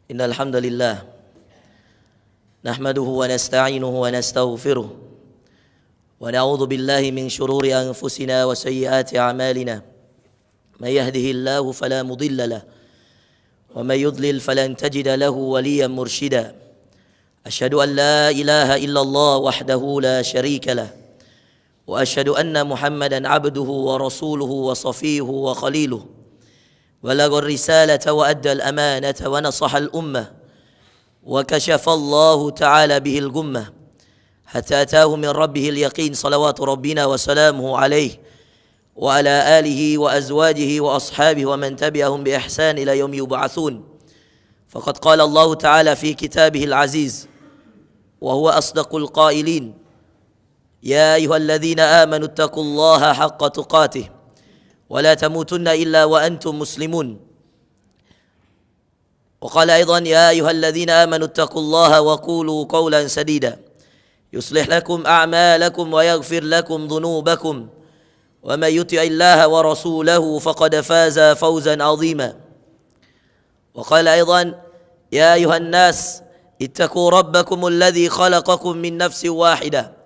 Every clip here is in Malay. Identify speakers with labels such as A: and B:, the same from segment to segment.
A: إن الحمد لله نحمده ونستعينه ونستغفره ونعوذ بالله من شرور أنفسنا وسيئات أعمالنا من يهده الله فلا مضل له ومن يضلل فلن تجد له وليا مرشدا أشهد أن لا إله إلا الله وحده لا شريك له وأشهد أن محمدا عبده ورسوله وصفيه وخليله بلغ الرسالة وأدى الأمانة ونصح الأمة وكشف الله تعالى به الغمة حتى أتاه من ربه اليقين صلوات ربنا وسلامه عليه وعلى آله وأزواجه وأصحابه ومن تبعهم بإحسان إلى يوم يبعثون فقد قال الله تعالى في كتابه العزيز وهو أصدق القائلين يا أيها الذين آمنوا اتقوا الله حق تقاته ولا تموتن إلا وأنتم مسلمون وقال أيضا يا أيها الذين آمنوا اتقوا الله وقولوا قولا سديدا يصلح لكم أعمالكم ويغفر لكم ذنوبكم ومن يطع الله ورسوله فقد فاز فوزا عظيما وقال أيضا يا أيها الناس اتقوا ربكم الذي خلقكم من نفس واحدة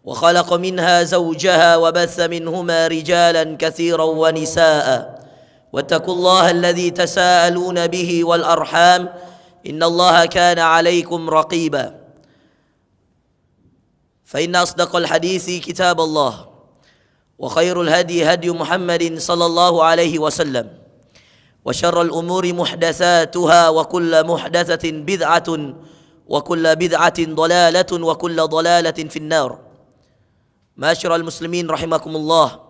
A: وخلق منها زوجها وبث منهما رجالا كثيرا ونساء واتقوا الله الذي تساءلون به والأرحام إن الله كان عليكم رقيبا فإن أصدق الحديث كتاب الله وخير الهدي هدي محمد صلى الله عليه وسلم وشر الأمور محدثاتها وكل محدثة بدعة وكل بدعة ضلالة وكل ضلالة في النار. Ma'asyiral muslimin rahimakumullah,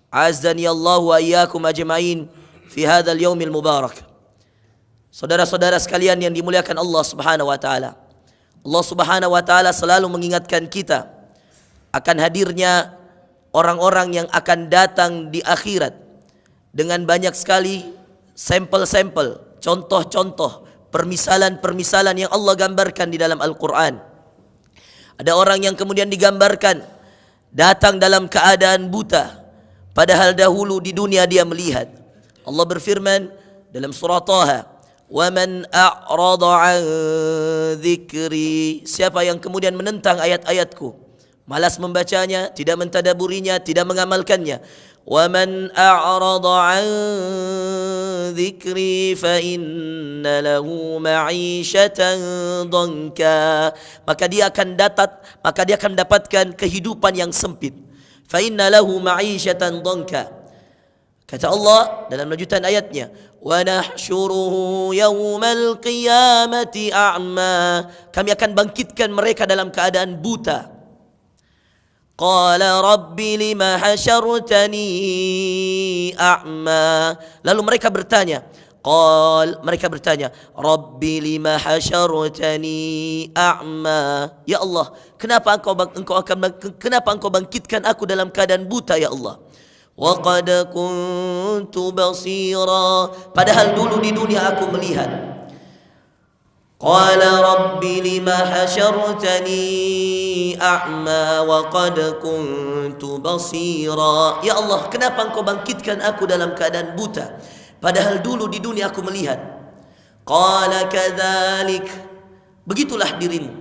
A: azzani Allah wa iyyakum ajma'in fi hadzal yaumil mubarak. Saudara-saudara sekalian yang dimuliakan Allah Subhanahu wa taala. Allah Subhanahu wa taala selalu mengingatkan kita akan hadirnya orang-orang yang akan datang di akhirat dengan banyak sekali sampel-sampel, contoh-contoh, permisalan-permisalan yang Allah gambarkan di dalam Al-Qur'an. Ada orang yang kemudian digambarkan datang dalam keadaan buta, padahal dahulu di dunia dia melihat. Allah berfirman dalam surah Taha, "Wa man a'rada 'an dzikri", siapa yang kemudian menentang ayat-ayatku, malas membacanya, tidak mentadaburinya, tidak mengamalkannya. "Wa man a'rada 'an dzikri fa inna lahu ma'isyatan dhanka", maka dia akan dapatkan kehidupan yang sempit. Fa inna lahu ma'isyatan dhanka. Kata Allah dalam lanjutan ayatnya, "Wa nahsyuruhu yaumal qiyamati a'ma", kami akan bangkitkan mereka dalam keadaan buta. Qala rabbi lima hasyartani a'ma, lalu mereka bertanya, Rabbi lima hasyartani a'ma, ya Allah, kenapa engkau bangkitkan aku dalam keadaan buta ya Allah? Wa qad kuntu basira, padahal dulu di dunia aku melihat. Qala rabbi lima hasyartani a'ma wa qad kuntu basira, ya Allah, kenapa engkau bangkitkan aku dalam keadaan buta, padahal dulu di dunia aku melihat. Qala kadzalik, begitulah dirimu.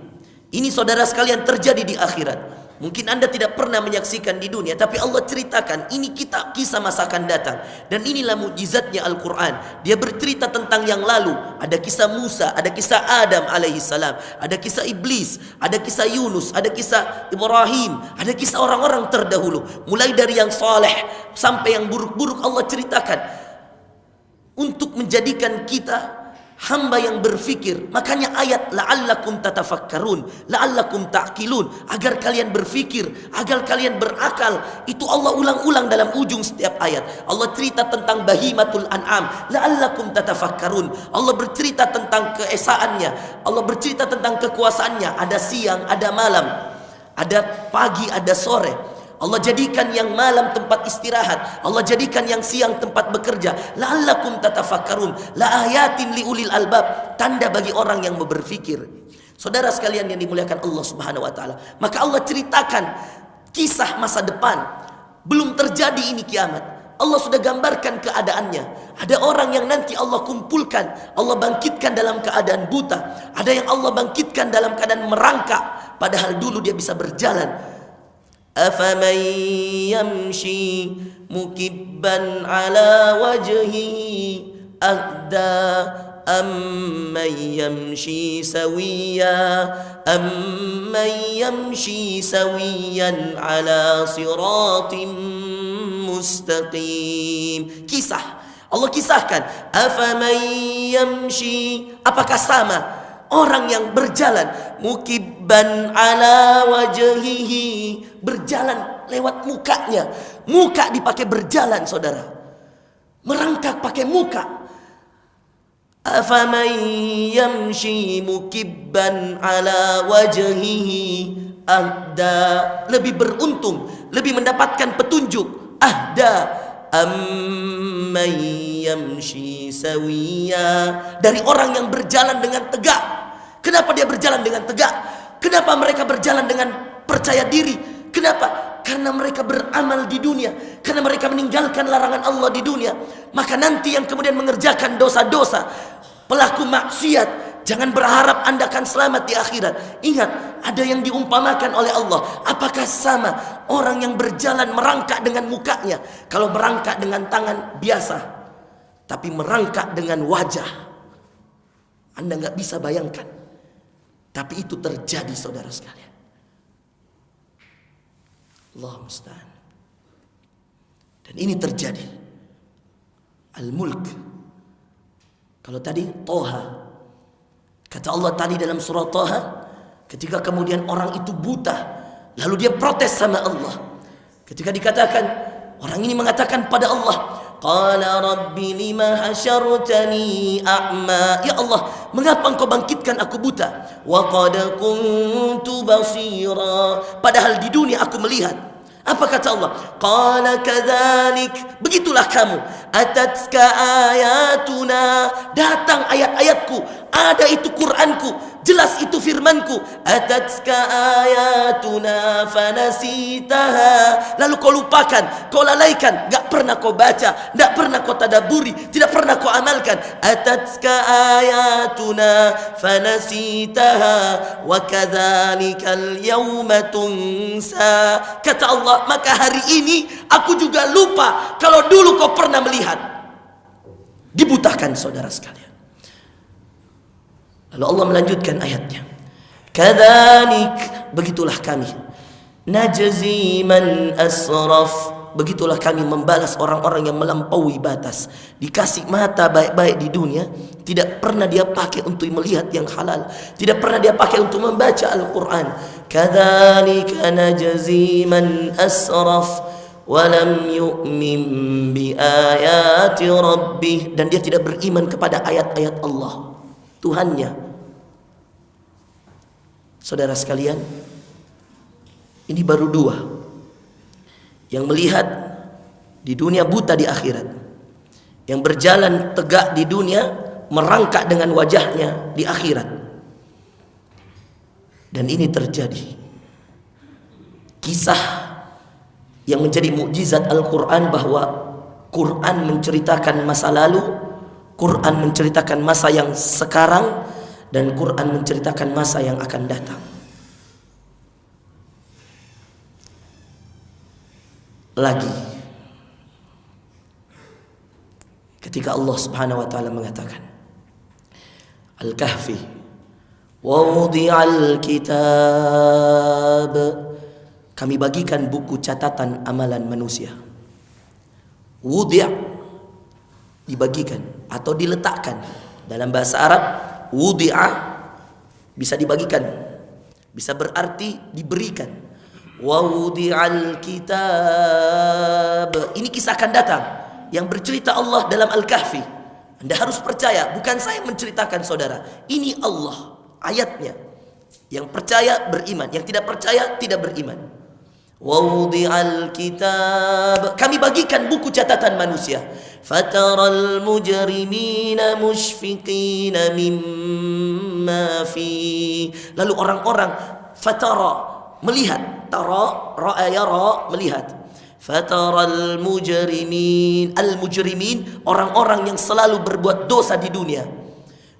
A: Ini saudara sekalian terjadi di akhirat. Mungkin Anda tidak pernah menyaksikan di dunia, tapi Allah ceritakan ini kisah masa akan datang. Dan inilah mukjizatnya Al-Quran. Dia bercerita tentang yang lalu. Ada kisah Musa, ada kisah Adam alaihissalam, ada kisah Iblis, ada kisah Yunus, ada kisah Ibrahim, ada kisah orang-orang terdahulu. Mulai dari yang saleh sampai yang buruk-buruk Allah ceritakan, untuk menjadikan kita hamba yang berfikir. Makanya ayat la'allakum tatafakkarun, la'allakum ta'qilun, agar kalian berfikir, agar kalian berakal. Itu Allah ulang-ulang dalam ujung setiap ayat. Allah cerita tentang bahimatul an'am, la'allakum tatafakkarun. Allah bercerita tentang keesaannya, Allah bercerita tentang kekuasaannya. Ada siang, ada malam, ada pagi, ada sore. Allah jadikan yang malam tempat istirahat, Allah jadikan yang siang tempat bekerja. La'allakum tatafakkarun, la ayatin liulil albab, tanda bagi orang yang berfikir. Saudara sekalian yang dimuliakan Allah Subhanahu wa taala, maka Allah ceritakan kisah masa depan. Belum terjadi ini kiamat. Allah sudah gambarkan keadaannya. Ada orang yang nanti Allah kumpulkan, Allah bangkitkan dalam keadaan buta. Ada yang Allah bangkitkan dalam keadaan merangkak, padahal dulu dia bisa berjalan. Afaman yamshi mukibban ala wajhihi ahda amman yamshi sawiyan ala siratim mustaqim. Kisah Allah kisahkan, afaman yamshi, apakah sama orang yang berjalan mukibban ala wajhihi, berjalan lewat mukanya. Muka dipakai berjalan, saudara, merangkak pakai muka. Afaman yamshi mukibban ala wajhihi ahda, lebih beruntung, lebih mendapatkan petunjuk. Ahda amman yamshi sawiya, dari orang yang berjalan dengan tegak. Kenapa dia berjalan dengan tegak? Kenapa mereka berjalan dengan percaya diri? Kenapa? Karena mereka beramal di dunia, karena mereka meninggalkan larangan Allah di dunia. Maka nanti yang kemudian mengerjakan dosa-dosa, pelaku maksiat, jangan berharap Anda akan selamat di akhirat. Ingat, ada yang diumpamakan oleh Allah. Apakah sama orang yang berjalan merangkak dengan mukanya? Kalau merangkak dengan tangan biasa, tapi merangkak dengan wajah, Anda nggak bisa bayangkan. Tapi itu terjadi, saudara sekalian. Allah musta'an. Dan ini terjadi. Al-Mulk. Kalau tadi Toha, kata Allah tadi dalam surah Toha, ketika kemudian orang itu buta, lalu dia protes sama Allah. Ketika dikatakan, orang ini mengatakan pada Allah, qala rabbi lima hasyartani a'ma, ya Allah, mengapa engkau bangkitkan aku buta? Wa qad kuntu basira, padahal di dunia aku melihat. Apa kata Allah? Qala kadzalik, begitulah kamu. Atatka ayatuna, datang ayat-ayatku, ada itu Qur'anku, jelas itu firmanku. Atatka ayatuna fanasitaha, lalu kau lupakan, kau lalaikan, gak pernah kau baca, gak pernah kau tadaburi, tidak pernah kau amalkan. Atatka ayatuna fanasitaha wa kadzalikal yawma tunsa, kata Allah, maka hari ini aku juga lupa kalau dulu kau pernah melihat. Dibutakan, saudara sekalian. Lalu Allah melanjutkan ayatnya, kadzalik, begitulah kami, najzi man asraf, begitulah kami membalas orang-orang yang melampaui batas. Dikasih mata baik-baik di dunia, tidak pernah dia pakai untuk melihat yang halal, tidak pernah dia pakai untuk membaca Al-Quran. Kadzalika najzi man asraf walam yu'min bi ayati rabbih, dan dia tidak beriman kepada ayat-ayat Allah, Tuhannya. Saudara sekalian, ini baru dua yang melihat di dunia, buta di akhirat. Yang berjalan tegak di dunia, merangkak dengan wajahnya di akhirat. Dan ini terjadi. Kisah yang menjadi mukjizat Al-Quran, bahwa Quran menceritakan masa lalu, Quran menceritakan masa yang sekarang, dan Quran menceritakan masa yang akan datang. Lagi, ketika Allah Subhanahu wa taala mengatakan Al-Kahfi, wa wudi'al kitab, kami bagikan buku catatan amalan manusia. Wudi' dibagikan atau diletakkan. Dalam bahasa Arab, wudi'a bisa dibagikan, bisa berarti diberikan. Wa wudi'al kitab, ini kisah akan datang yang bercerita Allah dalam Al-Kahfi. Anda harus percaya, bukan saya menceritakan, saudara. Ini Allah, ayatnya. Yang percaya beriman, yang tidak percaya tidak beriman. Wawdi'al kitab, kami bagikan buku catatan manusia. Fataral mujrimina mushfiqina mimma fi, lalu orang-orang, fatara melihat, tara ra'a yara, melihat. Fataral mujrimin, al-mujrimin, orang-orang yang selalu berbuat dosa di dunia,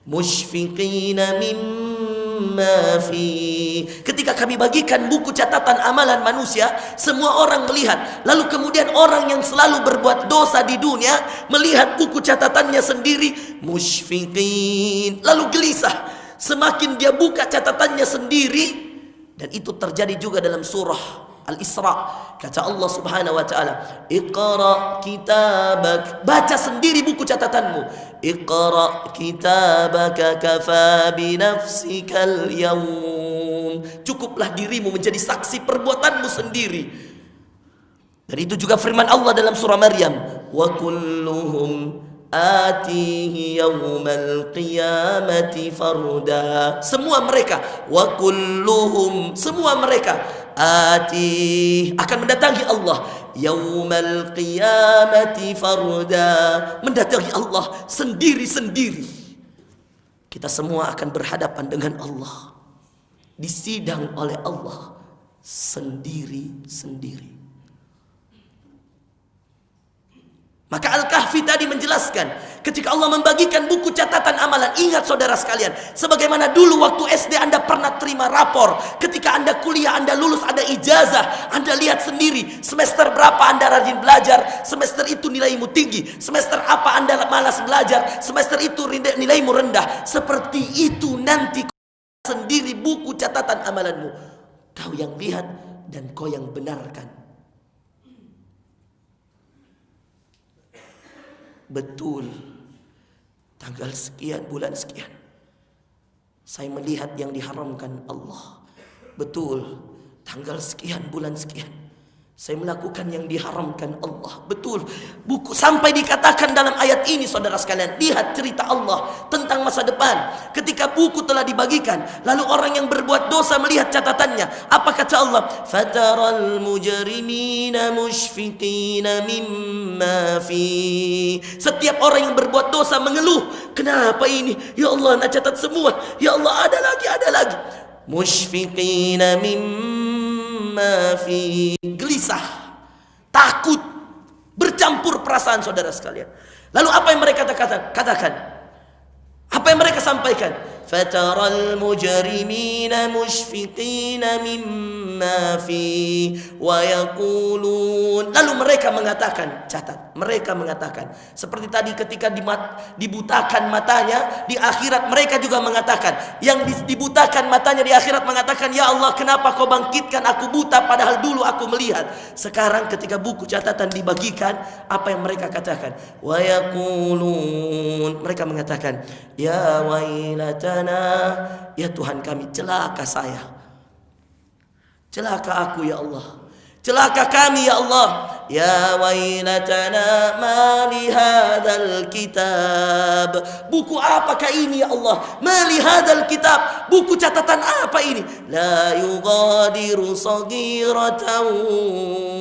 A: musyfiqina mimma fi. Ketika kami bagikan buku catatan amalan manusia, semua orang melihat. Lalu kemudian orang yang selalu berbuat dosa di dunia melihat buku catatannya sendiri, musyfiqin, lalu gelisah. Semakin dia buka catatannya sendiri, dan itu terjadi juga dalam surah Al-Isra. Kata Allah Subhanahu wa taala, "Iqra kitabak." Baca sendiri buku catatanmu. "Iqra kitabaka kafa bi nafsikal yawm." Cukuplah dirimu menjadi saksi perbuatanmu sendiri. Dan itu juga firman Allah dalam surah Maryam, "Wa kulluhum atihi yawmal qiyamati farda." Semua mereka, wa kulluhum, semua mereka, ati, akan mendatangi Allah yaumal qiyamati farda, mendatangi Allah sendiri-sendiri. Kita semua akan berhadapan dengan Allah, disidang oleh Allah sendiri-sendiri. Maka Al-Kahfi tadi menjelaskan, ketika Allah membagikan buku catatan amalan, ingat saudara sekalian, sebagaimana dulu waktu SD Anda pernah terima rapor, ketika Anda kuliah, Anda lulus, ada ijazah, Anda lihat sendiri, semester berapa Anda rajin belajar, semester itu nilaimu tinggi, semester apa Anda malas belajar, semester itu nilaimu rendah. Seperti itu nanti sendiri buku catatan amalanmu. Kau yang lihat dan kau yang benarkan. Betul, tanggal sekian, bulan sekian, saya melihat yang diharamkan Allah. Betul, tanggal sekian, bulan sekian, saya melakukan yang diharamkan Allah. Betul, buku sampai dikatakan dalam ayat ini, saudara sekalian, lihat cerita Allah tentang masa depan. Ketika buku telah dibagikan, lalu orang yang berbuat dosa melihat catatannya. Apa kata Allah? Fataral mujrimina musyfiqina mimma fi. Setiap orang yang berbuat dosa mengeluh, kenapa ini? Ya Allah, nak catat semua. Ya Allah, ada lagi, ada lagi. Musyfiqina mimma fi, gelisah, takut, bercampur perasaan saudara sekalian. Lalu apa yang mereka katakan? Apa yang mereka sampaikan? Fataral mujrimina musyfiqina mimma fi wa yaqulun. Lalu mereka mengatakan, catat, mereka mengatakan seperti tadi ketika dibutakan matanya di akhirat, mereka juga mengatakan, yang dibutakan matanya di akhirat mengatakan, ya Allah, kenapa kau bangkitkan aku buta padahal dulu aku melihat. Sekarang ketika buku catatan dibagikan, apa yang mereka katakan? Wa yaqulun, mereka mengatakan, ya wailatana, ya Tuhan kami, celaka saya, celaka aku ya Allah, celaka kami ya Allah. Ya wailatana ma li hadzal kitab, buku apakah ini ya Allah? Ma li hadzal kitab, buku catatan apa ini? La yughadiru saghiratan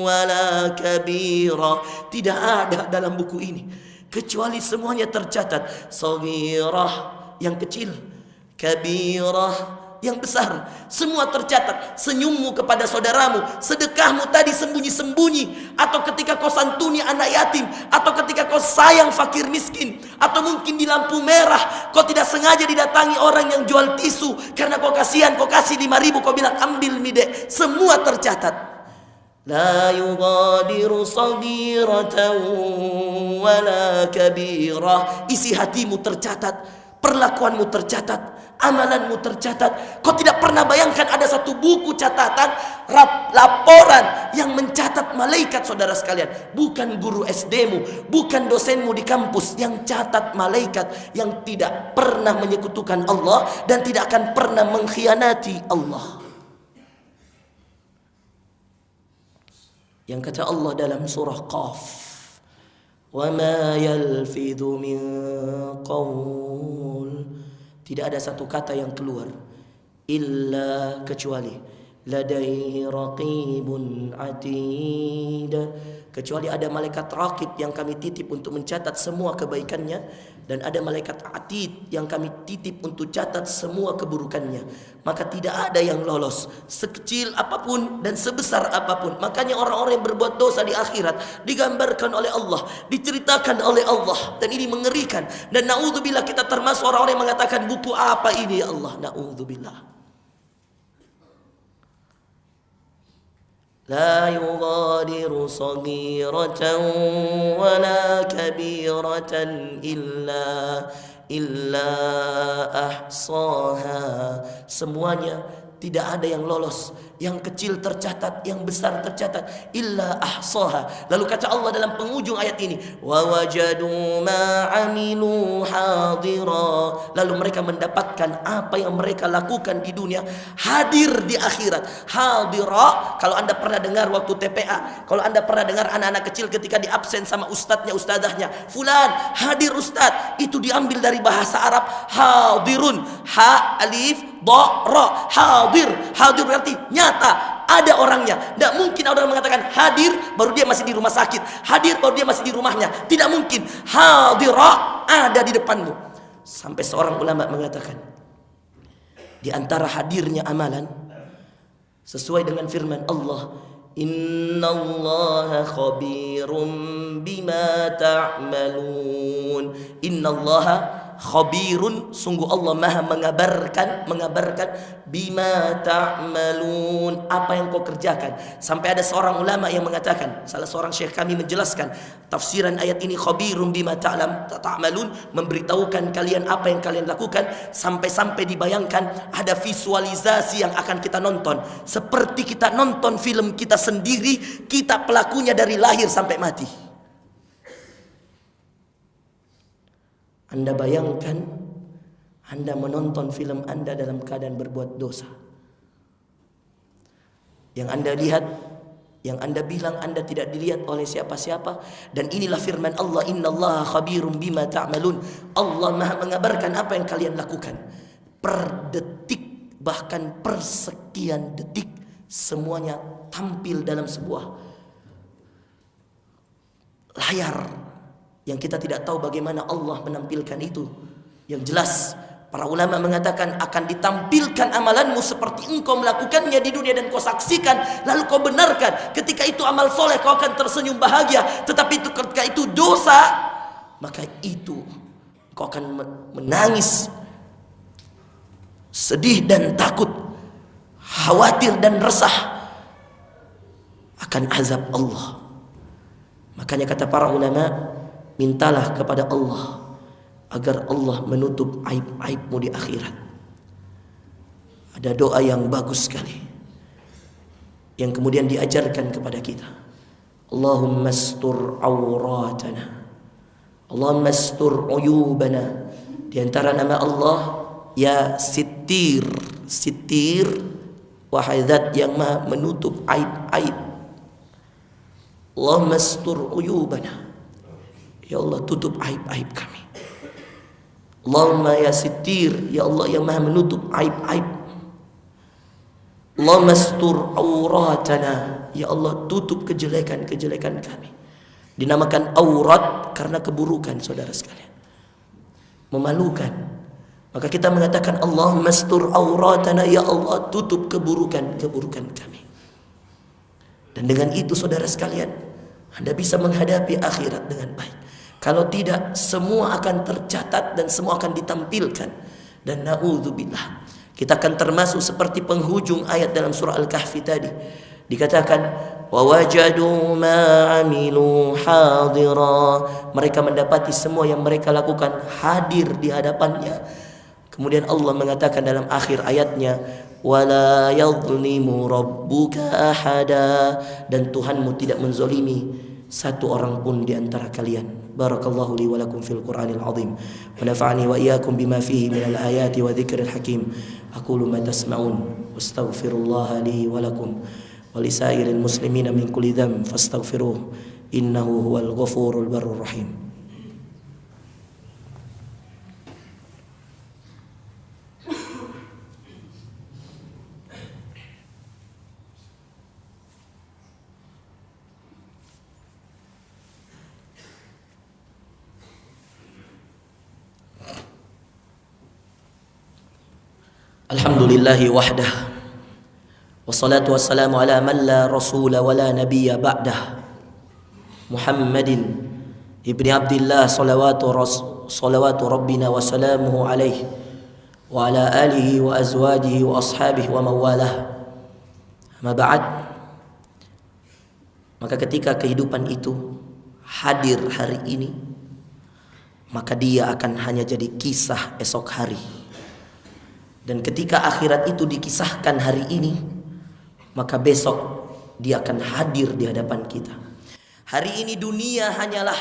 A: wala kabira, tidak ada dalam buku ini kecuali semuanya tercatat. Saghirah yang kecil, kabirah yang besar, semua tercatat. Senyummu kepada saudaramu, sedekahmu tadi sembunyi-sembunyi, atau ketika kau santuni anak yatim, atau ketika kau sayang fakir miskin, atau mungkin di lampu merah kau tidak sengaja didatangi orang yang jual tisu, karena kau kasihan, kau kasih 5.000, kau bilang ambil mide, semua tercatat. La yughadiru saghiratan wala kabirah, isi hatimu tercatat, perlakuanmu tercatat, amalanmu tercatat. Kau tidak pernah bayangkan ada satu buku catatan, laporan yang mencatat malaikat, saudara sekalian. Bukan guru SD-mu, bukan dosenmu di kampus, yang catat malaikat yang tidak pernah menyekutukan Allah dan tidak akan pernah mengkhianati Allah. Yang kata Allah dalam surah Qaf, wa ma yalfidhu min qaul, tidak ada satu kata yang keluar illa kecuali ladaihi raqibun atid, kecuali ada malaikat raqib yang kami titip untuk mencatat semua kebaikannya, dan ada malaikat atid yang kami titip untuk catat semua keburukannya. Maka tidak ada yang lolos, sekecil apapun dan sebesar apapun. Makanya orang-orang yang berbuat dosa di akhirat digambarkan oleh Allah, diceritakan oleh Allah, dan ini mengerikan. Dan naudzubillah kita termasuk orang-orang yang mengatakan, buku apa ini ya Allah? Naudzubillah. لا يغادر صغيرة ولا كبيرة إلا أحصاها. Semuanya tidak ada yang lolos, yang kecil tercatat, yang besar tercatat, illa ahsaha. Lalu kata Allah dalam penghujung ayat ini, wa wajadu ma amilu hadira. Lalu mereka mendapatkan apa yang mereka lakukan di dunia hadir di akhirat. Hadira, kalau Anda pernah dengar waktu TPA, kalau Anda pernah dengar anak-anak kecil ketika di absen sama ustadznya, ustadzahnya, fulan hadir ustadz, itu diambil dari bahasa Arab hadirun, ha alif dha ra, hadir. Hadir berarti nyata, ada orangnya. Tidak mungkin orang mengatakan hadir baru dia masih di rumah sakit, hadir baru dia masih di rumahnya. Tidak mungkin. Hadira, ada di depanmu. Sampai seorang ulama mengatakan, di antara hadirnya amalan sesuai dengan firman Allah, innallaha khabirum bima ta'malun. Innallaha khabirun, sungguh Allah maha mengabarkan bima ta'malun, apa yang kau kerjakan. Sampai ada seorang ulama yang mengatakan, salah seorang syekh kami menjelaskan tafsiran ayat ini, khabirun bima ta'malun, memberitahukan kalian apa yang kalian lakukan. Sampai-sampai dibayangkan ada visualisasi yang akan kita nonton, seperti kita nonton film kita sendiri, kita pelakunya dari lahir sampai mati. Anda bayangkan Anda menonton film Anda dalam keadaan berbuat dosa. Yang Anda lihat, yang Anda bilang Anda tidak dilihat oleh siapa-siapa. Dan inilah firman Allah, innallaha khabirum bima ta'malun. Allah maha mengabarkan apa yang kalian lakukan. Per detik, bahkan per sekian detik, semuanya tampil dalam sebuah layar yang kita tidak tahu bagaimana Allah menampilkan itu. Yang jelas para ulama mengatakan akan ditampilkan amalanmu seperti engkau melakukannya di dunia dan kau saksikan, lalu kau benarkan. Ketika itu amal soleh, kau akan tersenyum bahagia. Tetapi ketika itu dosa, maka itu kau akan menangis, sedih dan takut, khawatir dan resah akan azab Allah. Makanya kata para ulama, mintalah kepada Allah agar Allah menutup aib-aibmu di akhirat. Ada doa yang bagus sekali yang kemudian diajarkan kepada kita. Allahumma astur auratana, Allahumma astur uyubana. Di antara nama Allah ya Sittir, Sittir, wahai zat yang maha menutup aib-aib. Allahumma astur uyubana, ya Allah tutup aib-aib kami. Allahumma ya Sittir, ya Allah yang maha menutup aib-aib. Allahumma astur auratana, ya Allah tutup kejelekan-kejelekan kami. Dinamakan aurat karena keburukan, saudara sekalian, memalukan. Maka kita mengatakan Allahumma astur auratana, ya Allah tutup keburukan-keburukan kami. Dan dengan itu saudara sekalian, Anda bisa menghadapi akhirat dengan baik. Kalau tidak, semua akan tercatat dan semua akan ditampilkan. Dan na'udzubillah, kita akan termasuk seperti penghujung ayat dalam surah Al-Kahfi tadi. Dikatakan, wa wajadu ma amilu hadira. Mereka mendapati semua yang mereka lakukan hadir di hadapannya. Kemudian Allah mengatakan dalam akhir ayatnya, wala yadhlimu rabbuka ahada. Dan Tuhanmu tidak menzolimi satu orang pun di antara kalian. Barakallahu li wa lakum fil Qur'anil azim wa nafa'ani wa iyyakum bima fihi minal ayati wa dzikril hakim. Aqulu ma tasma'un wastaghfirullaha li wa lakum wa lisairil muslimina min kulli dzamb fastaghfiruhu innahu huwal ghafurul barrur rahim. Alhamdulillahi wahdah. Wassalatu wassalamu ala man la rasula wa la nabiyya ba'dah. Muhammadin ibni Abdillah salawatu rabbina wa salamuhu alaihi wa ala alihi wa azwajihi wa ashabihi wa mawalah. Amma ba'd. Maka ketika kehidupan itu hadir hari ini, maka dia akan hanya jadi kisah esok hari. Dan ketika akhirat itu dikisahkan hari ini, maka besok dia akan hadir di hadapan kita. Hari ini dunia hanyalah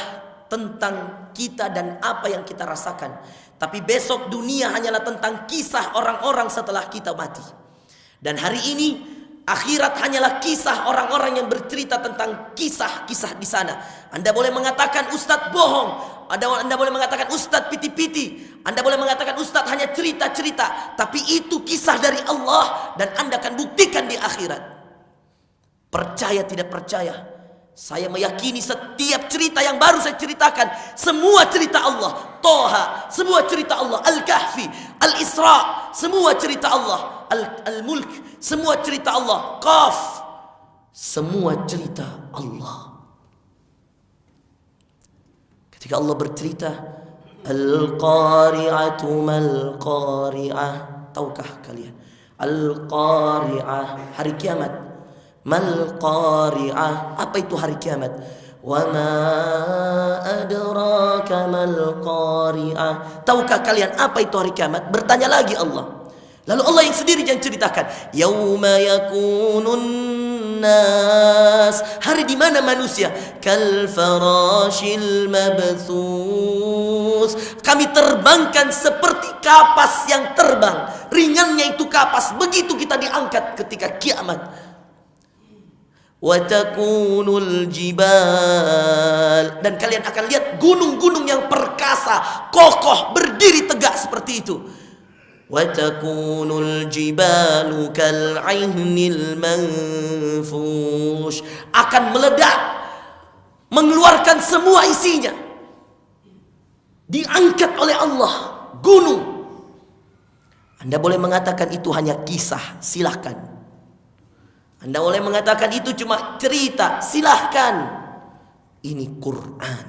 A: tentang kita dan apa yang kita rasakan. Tapi besok dunia hanyalah tentang kisah orang-orang setelah kita mati. Dan hari ini akhirat hanyalah kisah orang-orang yang bercerita tentang kisah-kisah di sana. Anda boleh mengatakan ustadz bohong, Anda boleh mengatakan ustadz piti-piti, Anda boleh mengatakan ustadz hanya cerita-cerita, tapi itu kisah dari Allah dan Anda akan buktikan di akhirat. Percaya tidak percaya, saya meyakini setiap cerita yang baru saya ceritakan, semua cerita Allah. Toha, semua cerita Allah. Al-Kahfi, Al-Isra, semua cerita Allah. Al-Mulk, semua cerita Allah. Qaf, semua cerita Allah. Ketika Allah bercerita, Al-Qari'atu mal-Qari'ah, tahukah kalian? Al-Qari'ah, hari kiamat. Mal-Qari'ah, apa itu hari kiamat? Wa ma adraka mal-Qari'ah. Tahukah kalian apa itu hari kiamat? Bertanya lagi Allah. Lalu Allah yang sendiri yang ceritakan, yauma yakunun nas, hari di mana manusia kal farashil mabthus, kami terbangkan seperti kapas yang terbang, ringannya itu kapas, begitu kita diangkat ketika kiamat. Wa takunul jibal, dan kalian akan lihat gunung-gunung yang perkasa, kokoh, berdiri tegak seperti itu. Wa takunul jibalu kal ainil manfush, akan meledak, mengeluarkan semua isinya, diangkat oleh Allah gunung. Anda boleh mengatakan itu hanya kisah, silahkan. Anda boleh mengatakan itu cuma cerita, silahkan. Ini Quran.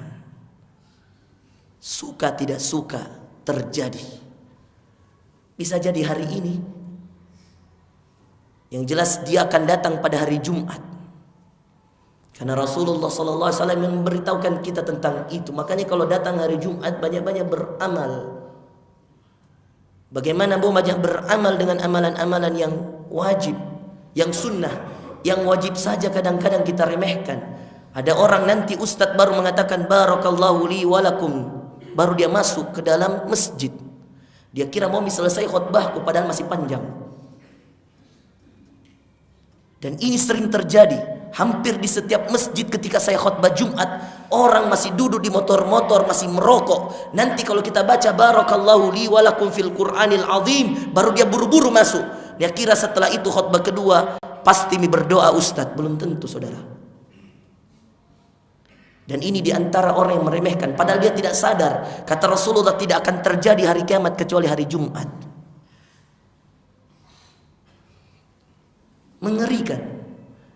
A: Suka tidak suka terjadi. Bisa jadi hari ini. Yang jelas dia akan datang pada hari Jumat. Karena Rasulullah SAW yang memberitahukan kita tentang itu. Makanya kalau datang hari Jumat, banyak-banyak beramal. Bagaimana banyak beramal dengan amalan-amalan yang wajib, yang sunnah, yang wajib saja kadang-kadang kita remehkan. Ada orang nanti ustadz baru mengatakan barakallahu li walakum, baru dia masuk ke dalam masjid. Dia kira mau selesai khutbahku padahal masih panjang. Dan ini sering terjadi hampir di setiap masjid ketika saya khutbah Jumat. Orang masih duduk di motor-motor, masih merokok. Nanti kalau kita baca barakallahu li walakum fil Qur'anil azim, baru dia buru-buru masuk. Dia kira setelah itu khutbah kedua pasti berdoa ustadz. Belum tentu saudara. Dan ini diantara orang yang meremehkan, padahal dia tidak sadar. Kata Rasulullah, tidak akan terjadi hari kiamat kecuali hari Jumat. Mengerikan.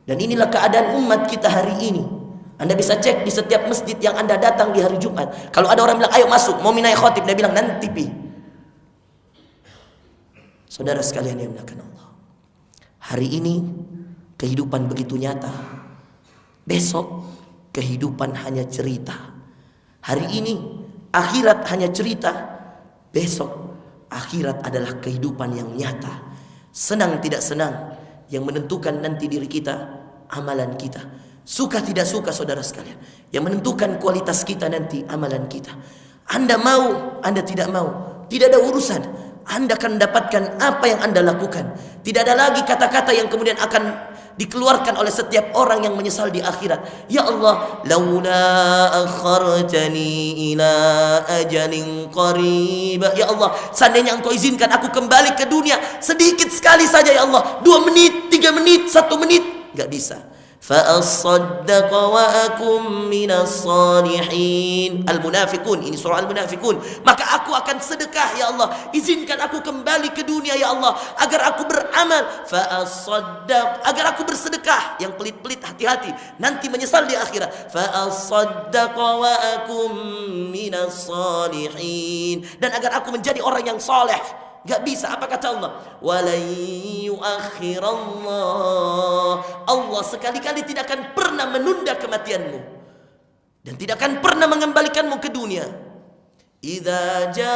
A: Dan inilah keadaan umat kita hari ini. Anda bisa cek di setiap masjid yang Anda datang di hari Jumat. Kalau ada orang bilang ayo masuk, mau minai khotib, dia bilang nanti pi. Saudara sekalian yang dimuliakan Allah, hari ini kehidupan begitu nyata. Besok kehidupan hanya cerita. Hari ini akhirat hanya cerita. Besok akhirat adalah kehidupan yang nyata. Senang tidak senang, yang menentukan nanti diri kita, amalan kita. Suka tidak suka saudara sekalian, yang menentukan kualitas kita nanti, amalan kita. Anda mau, Anda tidak mau, tidak ada urusan. Anda akan mendapatkan apa yang Anda lakukan. Tidak ada lagi kata-kata yang kemudian akan dikeluarkan oleh setiap orang yang menyesal di akhirat. Ya Allah, laula akhartani ila ajalin qarib. Ya Allah, seandainya Engkau izinkan aku kembali ke dunia sedikit sekali saja ya Allah, 2 menit, 3 menit, 1 menit, enggak bisa. فأصدق وأكن من الصالحين. Al-Munafiqun, ini surah Al-Munafiqun. Maka aku akan sedekah ya Allah, izinkan aku kembali ke dunia ya Allah, agar aku beramal. Fa'asaddaq, agar aku bersedekah. Yang pelit-pelit hati-hati, nanti menyesal di akhirat. Fa'asaddaq wa akum minas salihin, dan agar aku menjadi orang yang saleh. Gak bisa, apa kata Allah? Walan yuakhirallah, Allah sekali-kali tidak akan pernah menunda kematianmu dan tidak akan pernah mengembalikanmu ke dunia. Idza jaa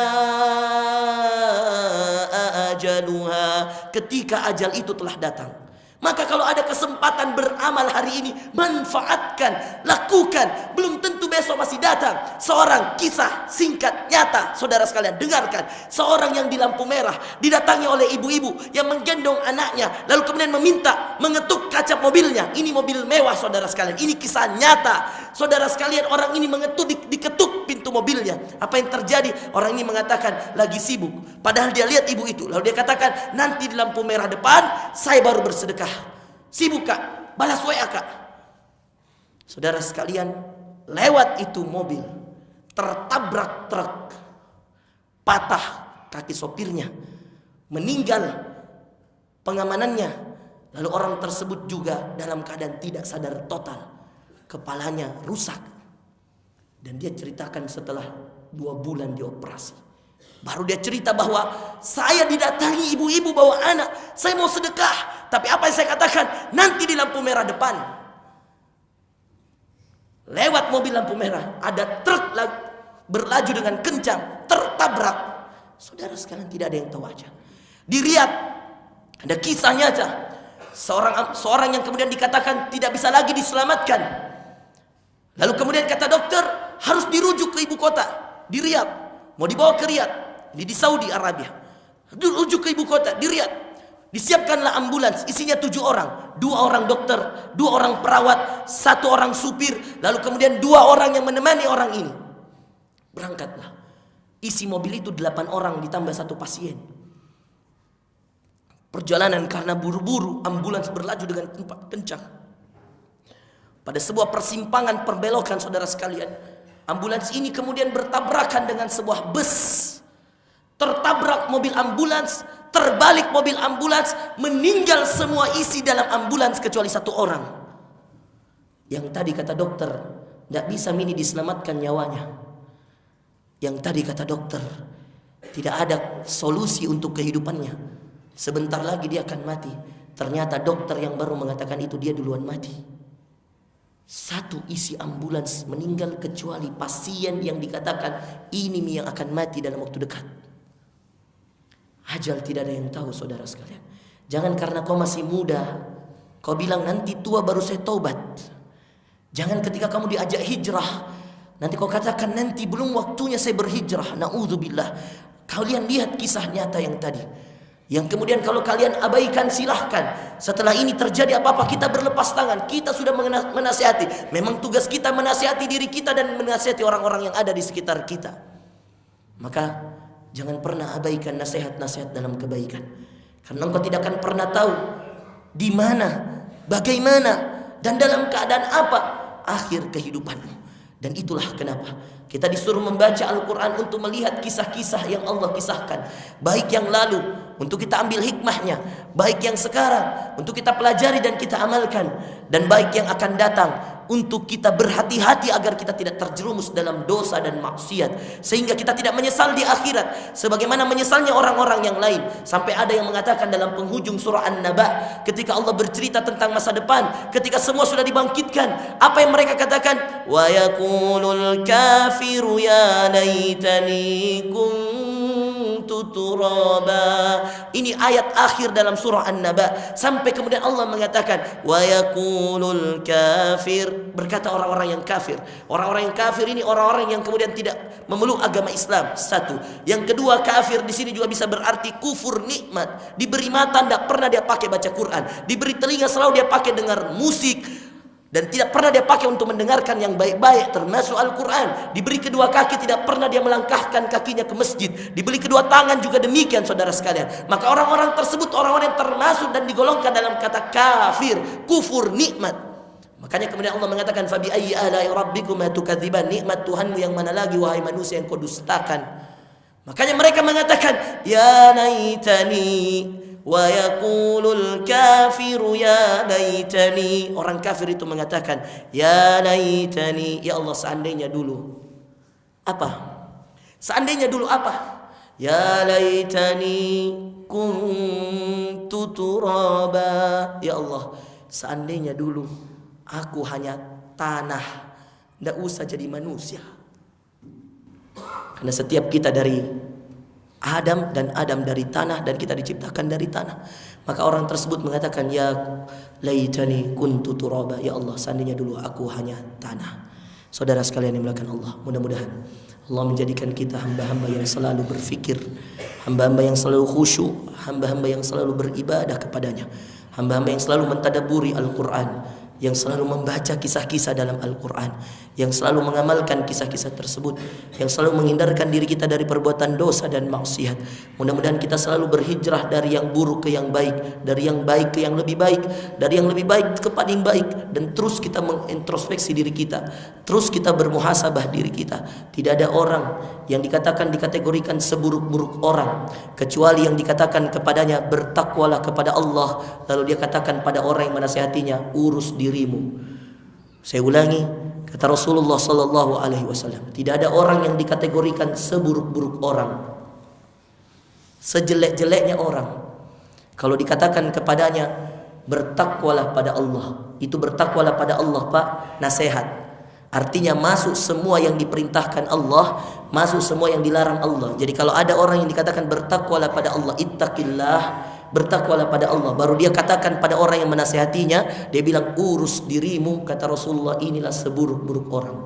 A: ajaluha, ketika ajal itu telah datang. Maka kalau ada kesempatan beramal hari ini, manfaatkan, lakukan. Belum tentu besok masih datang. Seorang kisah singkat nyata, saudara sekalian dengarkan. Seorang yang di lampu merah didatangi oleh ibu-ibu yang menggendong anaknya, lalu kemudian meminta mengetuk kaca mobilnya. Ini mobil mewah, saudara sekalian. Ini kisah nyata, saudara sekalian. Orang ini diketuk pintu mobilnya. Apa yang terjadi? Orang ini mengatakan lagi sibuk. Padahal dia lihat ibu itu. Lalu dia katakan, nanti di lampu merah depan saya baru bersedekah. Sibuk kak, balas WA kak. Saudara sekalian, lewat itu mobil, tertabrak truk, patah kaki sopirnya, meninggal pengamanannya. Lalu orang tersebut juga dalam keadaan tidak sadar total, kepalanya rusak. Dan dia ceritakan setelah 2 bulan dioperasi, baru dia cerita bahwa saya didatangi ibu-ibu bawa anak, saya mau sedekah, tapi apa yang saya katakan? Nanti di lampu merah depan. Lewat mobil lampu merah, ada truk berlaju dengan kencang, tertabrak. Saudara sekalian, tidak ada yang tahu aja. Di Riyadh ada kisah nyata, seorang yang kemudian dikatakan tidak bisa lagi diselamatkan. Lalu kemudian kata dokter harus dirujuk ke ibu kota, di Riyadh. Mau dibawa ke Riyadh, ini di Saudi Arabia. Dirujuk ke ibu kota, di Riyadh. Disiapkanlah ambulans, isinya 7 orang. 2 orang dokter, 2 orang perawat, 1 orang supir. Lalu kemudian 2 orang yang menemani orang ini. Berangkatlah. Isi mobil itu 8 orang ditambah 1 pasien. Perjalanan karena buru-buru, ambulans berlaju dengan kencang. Pada sebuah persimpangan perbelokan, saudara sekalian, ambulans ini kemudian bertabrakan dengan sebuah bus. Tertabrak mobil ambulans, terbalik mobil ambulans, meninggal semua isi dalam ambulans kecuali 1 orang. Yang tadi kata dokter, tidak bisa mini diselamatkan nyawanya. Yang tadi kata dokter, tidak ada solusi untuk kehidupannya. Sebentar lagi dia akan mati. Ternyata dokter yang baru mengatakan itu, dia duluan mati. 1 isi ambulans meninggal kecuali pasien yang dikatakan ini yang akan mati dalam waktu dekat. Ajal tidak ada yang tahu, saudara sekalian. Jangan karena kau masih muda, kau bilang nanti tua baru saya taubat. Jangan ketika kamu diajak hijrah, nanti kau katakan nanti belum waktunya saya berhijrah. Na'udzubillah. Kalian lihat kisah nyata yang tadi, yang kemudian kalau kalian abaikan silahkan. Setelah ini terjadi apa-apa, kita berlepas tangan. Kita sudah menasihati. Memang tugas kita menasihati diri kita dan menasihati orang-orang yang ada di sekitar kita. Maka jangan pernah abaikan nasihat-nasihat dalam kebaikan. Karena engkau tidak akan pernah tahu di mana, bagaimana, dan dalam keadaan apa akhir kehidupanmu. Dan itulah kenapa kita disuruh membaca Al-Quran untuk melihat kisah-kisah yang Allah kisahkan. Baik yang lalu untuk kita ambil hikmahnya, baik yang sekarang untuk kita pelajari dan kita amalkan, dan baik yang akan datang untuk kita berhati-hati agar kita tidak terjerumus dalam dosa dan maksiat, sehingga kita tidak menyesal di akhirat sebagaimana menyesalnya orang-orang yang lain. Sampai ada yang mengatakan dalam penghujung surah An-Naba, ketika Allah bercerita tentang masa depan, ketika semua sudah dibangkitkan, apa yang mereka katakan? Wa yaqulul kafiru ya laitani kuntu turaba. Ini ayat akhir dalam surah An-Naba. Sampai kemudian Allah mengatakan wa yaqulul kafir, berkata orang-orang yang kafir. Orang-orang yang kafir ini orang-orang yang kemudian tidak memeluk agama Islam. 1. Yang kedua, kafir di sini juga bisa berarti kufur nikmat. Diberi mata tidak pernah dia pakai baca Quran, diberi telinga selalu dia pakai dengar musik, dan tidak pernah dia pakai untuk mendengarkan yang baik-baik termasuk Al-Quran. Diberi kedua kaki, tidak pernah dia melangkahkan kakinya ke masjid. Diberi kedua tangan juga demikian, saudara sekalian. Maka orang-orang tersebut orang-orang yang termasuk dan digolongkan dalam kata kafir, kufur nikmat. Makanya kemudian Allah mengatakan fabi ayyi ala'i rabbikuma tukadziban, nikmat Tuhanmu yang mana lagi wahai manusia yang kau dustakan. Makanya mereka mengatakan ya laitani wa yaqulul kafiru ya laitani. Orang kafir itu mengatakan ya laitani, ya Allah seandainya dulu. Apa? Seandainya dulu apa? Ya laitani kuntu turaba. Ya Allah, seandainya dulu aku hanya tanah, tidak usah jadi manusia. Karena setiap kita dari Adam dan Adam dari tanah dan kita diciptakan dari tanah. Maka orang tersebut mengatakan ya laitani kuntu turaba. Ya Allah, seandainya dulu aku hanya tanah. Saudara sekalian yang dimuliakan Allah, mudah-mudahan Allah menjadikan kita hamba-hamba yang selalu berfikir, hamba-hamba yang selalu khusyuk, hamba-hamba yang selalu beribadah kepadanya, hamba-hamba yang selalu mentadabburi Al-Quran, yang selalu membaca kisah-kisah dalam Al-Quran, yang selalu mengamalkan kisah-kisah tersebut, yang selalu menghindarkan diri kita dari perbuatan dosa dan maksiat. Mudah-mudahan kita selalu berhijrah dari yang buruk ke yang baik, dari yang baik ke yang lebih baik, dari yang lebih baik ke paling baik, dan terus kita mengintrospeksi diri kita, terus kita bermuhasabah diri kita. Tidak ada orang yang dikategorikan seburuk-buruk orang kecuali yang dikatakan kepadanya bertakwalah kepada Allah, lalu dia katakan pada orang yang menasihatinya urus dirimu. Saya ulangi, kata Rasulullah sallallahu alaihi wasallam, tidak ada orang yang dikategorikan seburuk-buruk orang, sejelek-jeleknya orang, kalau dikatakan kepadanya bertakwalah pada Allah. Itu bertakwalah pada Allah, Pak, nasihat. Artinya masuk semua yang diperintahkan Allah, masuk semua yang dilarang Allah. Jadi kalau ada orang yang dikatakan bertakwalah pada Allah, ittaqillah, bertakwalah pada Allah, baru dia katakan pada orang yang menasihatinya, dia bilang urus dirimu, kata Rasulullah, inilah seburuk-buruk orang.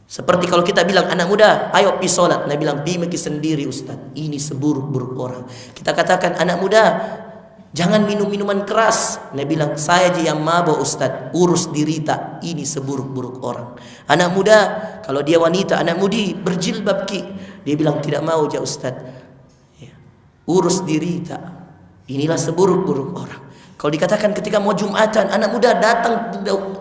A: Seperti kalau kita bilang anak muda, ayo pi solat, dia bilang pi meki sendiri Ustaz, ini seburuk-buruk orang. Kita katakan anak muda, jangan minum minuman keras, dia bilang saya aja yang mabuk Ustaz, urus diri tak, ini seburuk-buruk orang. Anak muda, kalau dia wanita, anak mudi berjilbab ki, dia bilang tidak mau ja Ustaz, urus diri tak, inilah seburuk-buruk orang. Kalau dikatakan ketika mau Jumatan, anak muda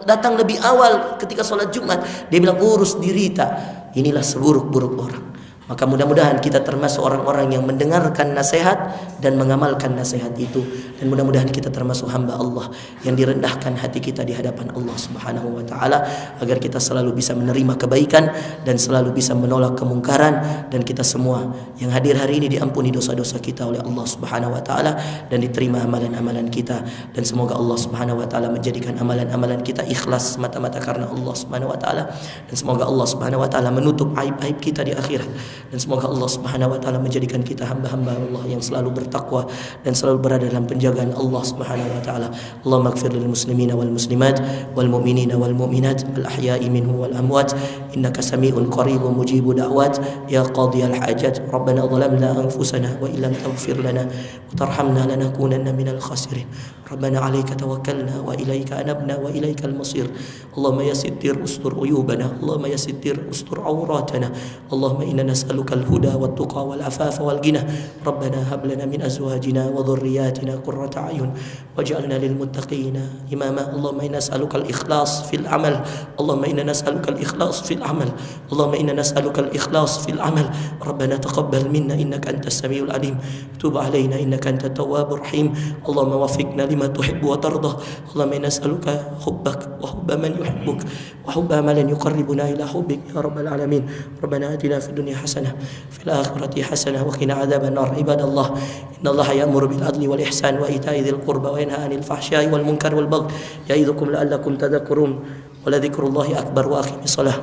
A: datang lebih awal ketika sholat Jumat, dia bilang urus diri tak, inilah seburuk-buruk orang. Maka mudah-mudahan kita termasuk orang-orang yang mendengarkan nasihat dan mengamalkan nasihat itu. Dan mudah-mudahan kita termasuk hamba Allah yang direndahkan hati kita di hadapan Allah Subhanahu wa taala, agar kita selalu bisa menerima kebaikan dan selalu bisa menolak kemungkaran, dan kita semua yang hadir hari ini diampuni dosa-dosa kita oleh Allah Subhanahu wa taala dan diterima amalan-amalan kita. Dan semoga Allah Subhanahu wa taala menjadikan amalan-amalan kita ikhlas semata-mata karena Allah Subhanahu wa taala, dan semoga Allah Subhanahu wa taala menutup aib-aib kita di akhirat. Dan semoga Allah Subhanahu wa taala menjadikan kita hamba-hamba Allah yang selalu bertakwa dan selalu berada dalam penjagaan Allah Subhanahu wa taala. Allahumma ighfir lil muslimina wal muslimat wal mu'minina wal mu'minat al ahya'i minhum wal amwat innaka sami'un qaribun mujibud da'wat ya qadiyal hajat. Rabbana zalamna anfusana wa illam taghfir lana wa tarhamna lanakunanna minal khasirin. Rabbana 'alaika tawakkalna wa ilaika anabna wa ilaikal masir. Allahumma ya sittir ustur uyubana, Allahumma ya sittir ustur awratana, Allahumma inna nas'aluka al-huda wat tuqa wal afafa wal ghina. Rabbana hab lana min azwajina wa dhurriyyatina qurrata a'yun waj'alna lil muttaqina imama. Allahumma inna nas'aluka al-ikhlas fil amal, Allahumma inna nas'aluka al-ikhlas fil amal, Allahumma inna nas'aluka al-ikhlas fil amal. Rabbana taqabbal minna innaka antas samiul alim, tub alaina innaka antat tawwabur rahim. Allahumma waffiqna lima tuhibbu wa tardah. Allahumma inna nas'aluka hubbak wa hubba man yuhibbuk wa hubba man yuqarribuna ila hubbik ya rabbal alamin. Rabbana atina fid dunya hasanah fil akhirati hasanah wa qina adzaban nar. Ibadallah, innallaha ya'muru bil adli wal ihsan wa ita'i dzil qurba wa yanha 'anil fahsya'i wal munkari wal baghi ya'idzukum la'allakum tadhakkarun. Wa la dzikrullahi akbar wa aqimis salah.